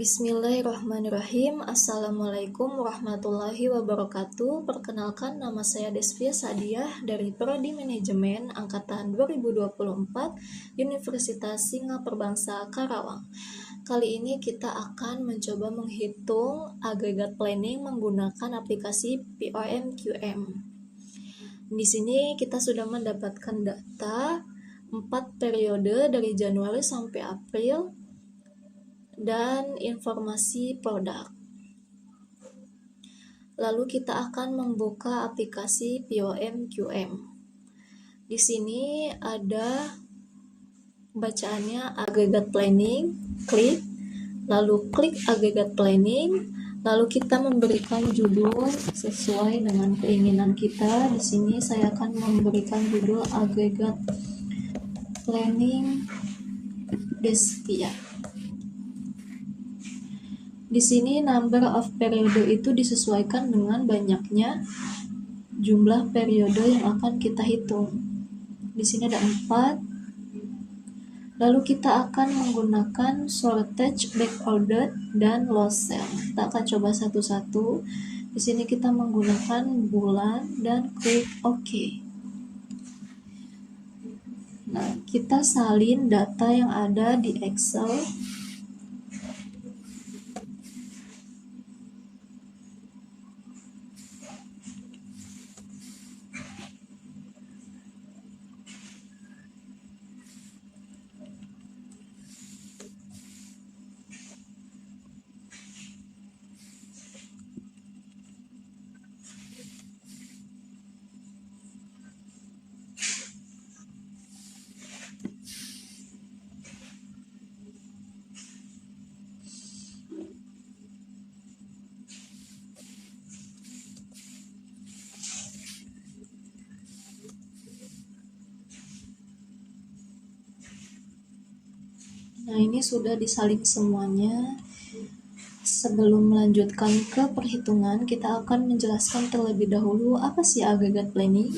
Bismillahirrahmanirrahim. Assalamualaikum warahmatullahi wabarakatuh. Perkenalkan, nama saya Desvia Sadiah dari Prodi Manajemen Angkatan 2024 Universitas Singapura Karawang. Kali ini kita akan mencoba menghitung agregat planning menggunakan aplikasi POMQM. Di sini kita sudah mendapatkan data 4 periode dari Januari sampai April dan informasi produk. Lalu kita akan membuka aplikasi POMQM. Di sini ada bacaannya agregat planning, klik, lalu klik agregat planning, lalu kita memberikan judul sesuai dengan keinginan kita. Di sini saya akan memberikan judul agregat planning Desvia. Di sini number of periode itu disesuaikan dengan banyaknya jumlah periode yang akan kita hitung. Di sini ada 4. Lalu kita akan menggunakan shortage, backordered, dan lost sale. Kita akan coba satu-satu. Di sini kita menggunakan bulan dan klik OK. Nah, kita salin data yang ada di Excel. Nah, ini sudah disalin semuanya. Sebelum melanjutkan ke perhitungan, kita akan menjelaskan terlebih dahulu apa sih agregat planning.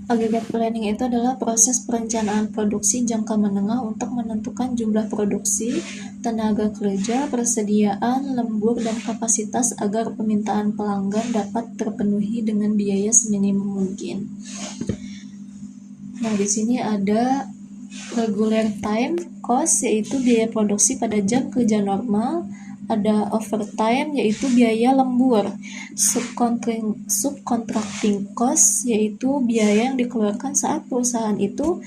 Agregat planning itu adalah proses perencanaan produksi jangka menengah untuk menentukan jumlah produksi, tenaga kerja, persediaan, lembur, dan kapasitas agar permintaan pelanggan dapat terpenuhi dengan biaya seminimum mungkin. Nah, di sini ada regular time cost, yaitu biaya produksi pada jam kerja normal. Ada overtime, yaitu biaya lembur. Subcontracting cost, yaitu biaya yang dikeluarkan saat perusahaan itu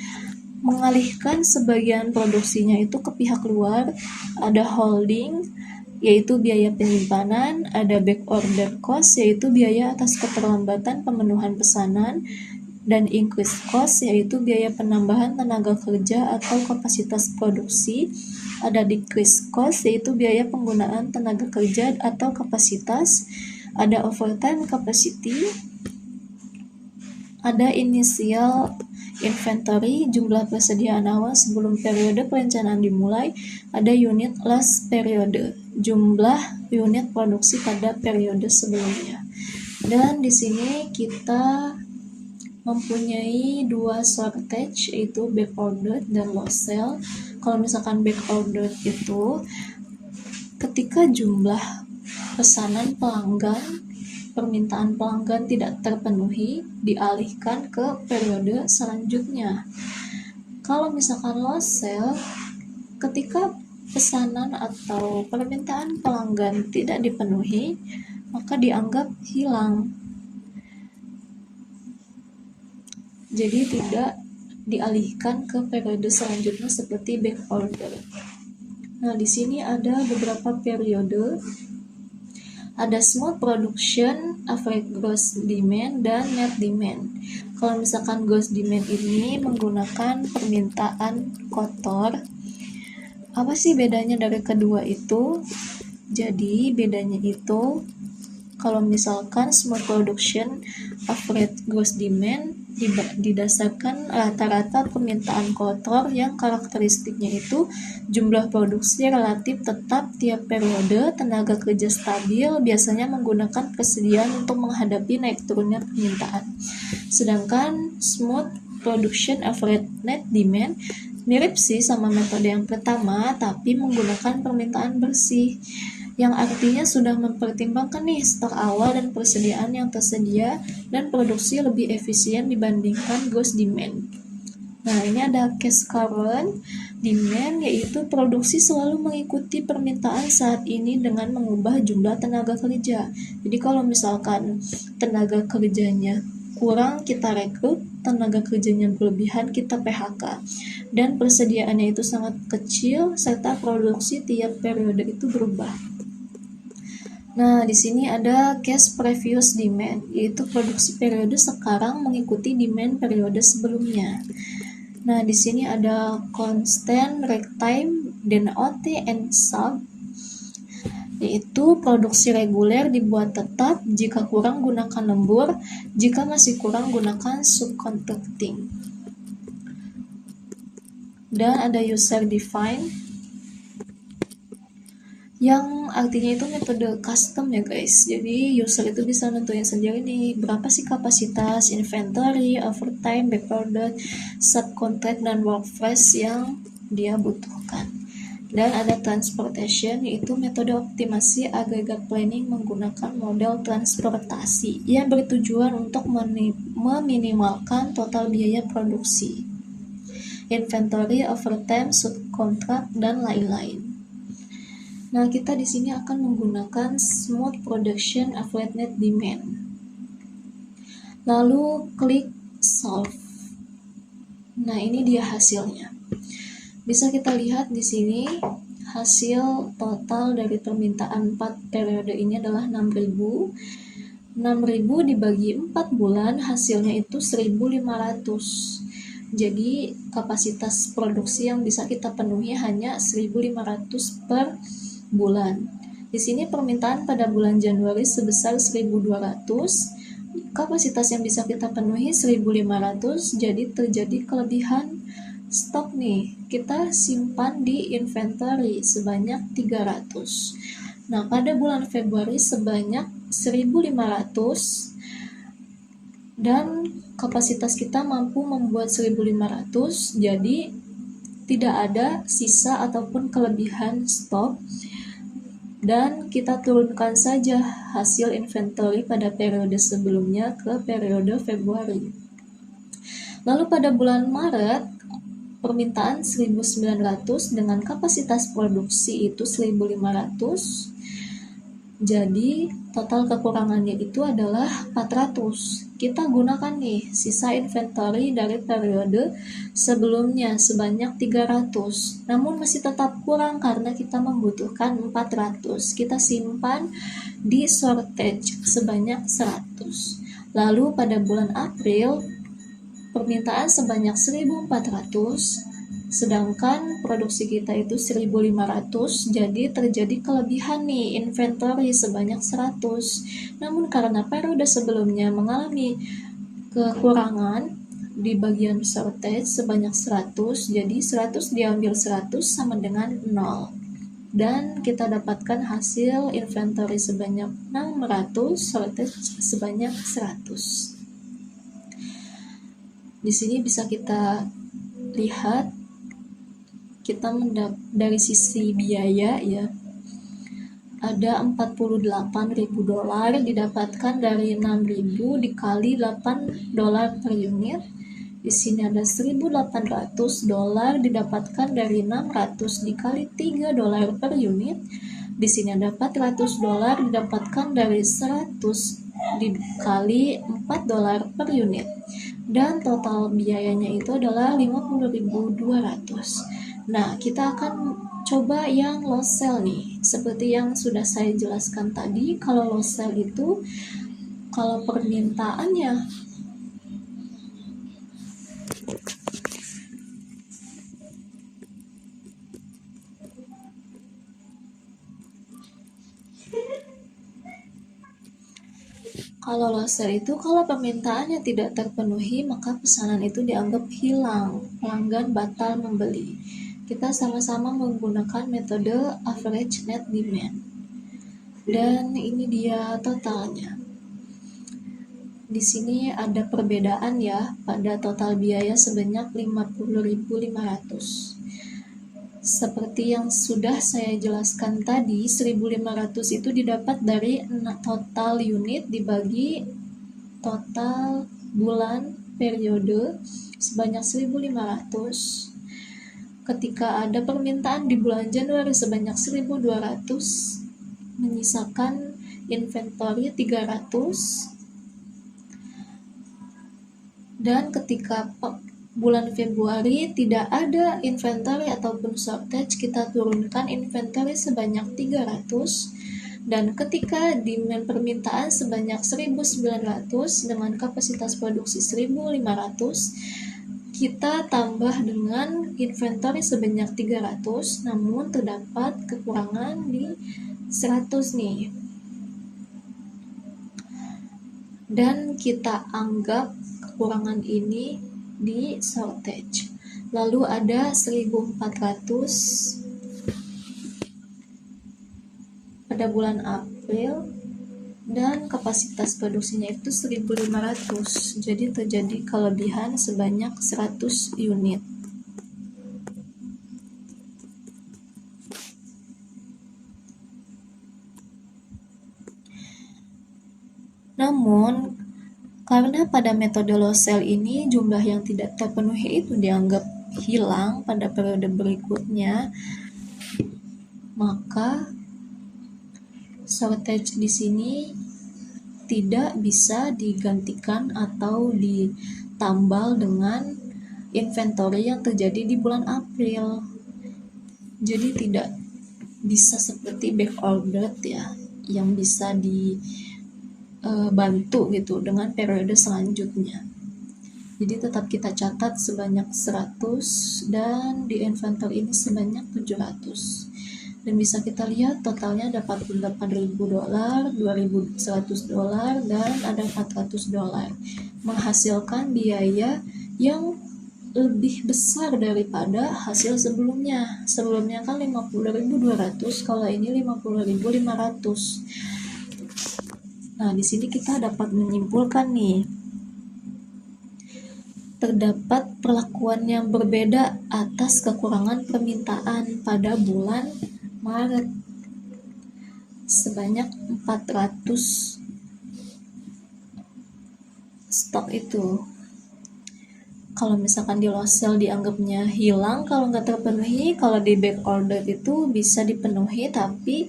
mengalihkan sebagian produksinya itu ke pihak luar. Ada holding, yaitu biaya penyimpanan. Ada back order cost, yaitu biaya atas keterlambatan pemenuhan pesanan. Dan increase cost, yaitu biaya penambahan tenaga kerja atau kapasitas produksi. Ada decrease cost, yaitu biaya penggunaan tenaga kerja atau kapasitas. Ada overtime capacity. Ada initial inventory, jumlah persediaan awal sebelum periode perencanaan dimulai. Ada unit last periode, jumlah unit produksi pada periode sebelumnya. Dan di sini kita mempunyai 2 shortage, yaitu backordered dan lost sale. Kalau misalkan backordered itu ketika jumlah pesanan pelanggan, permintaan pelanggan tidak terpenuhi, dialihkan ke periode selanjutnya. Kalau misalkan lost sale, ketika pesanan atau permintaan pelanggan tidak dipenuhi, maka dianggap hilang. Jadi tidak dialihkan ke periode selanjutnya seperti back order. Nah, di sini ada beberapa periode. Ada smooth production, average gross demand, dan net demand. Kalau misalkan gross demand ini menggunakan permintaan kotor. Apa sih bedanya dari kedua itu? Jadi bedanya itu, kalau misalkan smooth production, average gross demand didasarkan rata-rata permintaan kotor yang karakteristiknya itu jumlah produksi relatif tetap tiap periode, tenaga kerja stabil, biasanya menggunakan persediaan untuk menghadapi naik turunnya permintaan. Sedangkan smooth production average net demand Mirip sih sama metode yang pertama, tapi menggunakan permintaan bersih, yang artinya sudah mempertimbangkan nih stok awal dan persediaan yang tersedia dan produksi lebih efisien dibandingkan gross demand. Nah, ini ada case current demand, yaitu produksi selalu mengikuti permintaan saat ini dengan mengubah jumlah tenaga kerja. Jadi kalau misalkan tenaga kerjanya kurang, kita rekrut, tenaga kerjanya berlebihan, kita PHK. Dan persediaannya itu sangat kecil, serta produksi tiap periode itu berubah. Nah, di sini ada case previous demand, yaitu produksi periode sekarang mengikuti demand periode sebelumnya. Nah, di sini ada constant ragtime dan OT and sub, yaitu produksi reguler dibuat tetap, jika kurang gunakan lembur, jika masih kurang gunakan subcontracting. Dan ada user define, yang artinya itu metode custom ya guys. Jadi user itu bisa nentuin sendiri nih berapa sih kapasitas inventory, overtime, backorder, subcontract, dan workforce yang dia butuhkan. Dan ada transportation, yaitu metode optimasi agregat planning menggunakan model transportasi yang bertujuan untuk meminimalkan total biaya produksi, inventory, overtime, subcontract, dan lain-lain. Nah, kita di sini akan menggunakan smooth production average net demand. Lalu klik solve. Nah, ini dia hasilnya. Bisa kita lihat di sini hasil total dari permintaan 4 periode ini adalah 6.000. 6.000 dibagi 4 bulan, hasilnya itu 1.500. Jadi kapasitas produksi yang bisa kita penuhi hanya 1.500 per bulan. Di sini permintaan pada bulan Januari sebesar 1.200, kapasitas yang bisa kita penuhi 1.500, jadi terjadi kelebihan stok nih. Kita simpan di inventory sebanyak 300. Nah, pada bulan Februari sebanyak 1.500 dan kapasitas kita mampu membuat 1.500, jadi tidak ada sisa ataupun kelebihan stok, dan kita turunkan saja hasil inventory pada periode sebelumnya ke periode Februari. Lalu pada bulan Maret permintaan 1.900 dengan kapasitas produksi itu 1.500, jadi total kekurangannya itu adalah 400. Kita gunakan nih sisa inventory dari periode sebelumnya sebanyak 300. Namun masih tetap kurang karena kita membutuhkan 400. Kita simpan di shortage sebanyak 100. Lalu pada bulan April permintaan sebanyak 1.400, sedangkan produksi kita itu 1.500, jadi terjadi kelebihan nih inventory sebanyak 100. Namun karena periode sebelumnya mengalami kekurangan di bagian shortage sebanyak 100, jadi 100 diambil 100 sama dengan 0. Dan kita dapatkan hasil inventory sebanyak 600, shortage sebanyak 100. Di sini bisa kita lihat kita dari sisi biaya ya, ada 48.000 dolar didapatkan dari 6.000 dikali 8 dolar per unit. Di sini ada 1.800 dolar didapatkan dari 600 dikali 3 dolar per unit. Di sini ada 400 dolar didapatkan dari 100 dikali 4 dolar per unit. Dan total biayanya itu adalah 50.200. Nah, kita akan coba yang lost sell nih. Seperti yang sudah saya jelaskan tadi, kalau lost sell itu kalau permintaannya kalau permintaannya tidak terpenuhi, maka pesanan itu dianggap hilang, pelanggan batal membeli. Kita sama-sama menggunakan metode average net demand. Dan ini dia totalnya. Di sini ada perbedaan ya pada total biaya sebanyak 50.500. Seperti yang sudah saya jelaskan tadi, 1.500 itu didapat dari total unit dibagi total bulan periode sebanyak 1.500. Ketika ada permintaan di bulan Januari sebanyak 1.200, menyisakan inventory 300. Dan ketika bulan Februari tidak ada inventory ataupun shortage, kita turunkan inventory sebanyak 300. Dan ketika demand permintaan sebanyak 1.900 dengan kapasitas produksi 1.500, kita tambah dengan inventory sebanyak 300, namun terdapat kekurangan di 100 nih. Dan kita anggap kekurangan ini di shortage. Lalu ada 1.400 pada bulan April dan kapasitas produksinya itu 1.500. Jadi terjadi kelebihan sebanyak 100 unit. Namun, karena pada metode low sell ini jumlah yang tidak terpenuhi itu dianggap hilang pada periode berikutnya, maka shortage di sini tidak bisa digantikan atau ditambal dengan inventory yang terjadi di bulan April. Jadi tidak bisa seperti back order ya, yang bisa dibantu gitu dengan periode selanjutnya. Jadi tetap kita catat sebanyak 100 dan di inventory ini sebanyak 700. Dan bisa kita lihat totalnya ada $48.000, $2.100, dan ada $400, menghasilkan biaya yang lebih besar daripada hasil sebelumnya. Sebelumnya kan 50.200, kalau ini 50.500. Nah, di sini kita dapat menyimpulkan nih, terdapat perlakuan yang berbeda atas kekurangan permintaan pada bulan Maret sebanyak 400 stok itu. Kalau misalkan di low sell dianggapnya hilang kalau nggak terpenuhi, kalau di back order itu bisa dipenuhi tapi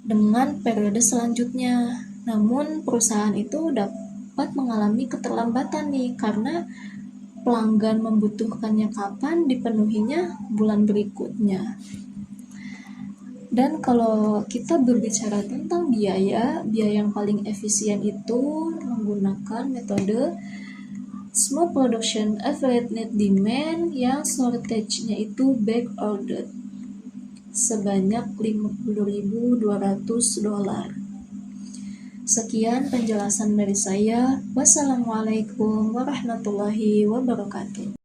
dengan periode selanjutnya. Namun perusahaan itu dapat mengalami keterlambatan nih karena pelanggan membutuhkannya kapan, dipenuhinya bulan berikutnya. Dan kalau kita berbicara tentang biaya yang paling efisien itu menggunakan metode Smooth Production Average Net Demand yang shortage-nya itu back ordered sebanyak $50.200. Sekian penjelasan dari saya. Wassalamualaikum warahmatullahi wabarakatuh.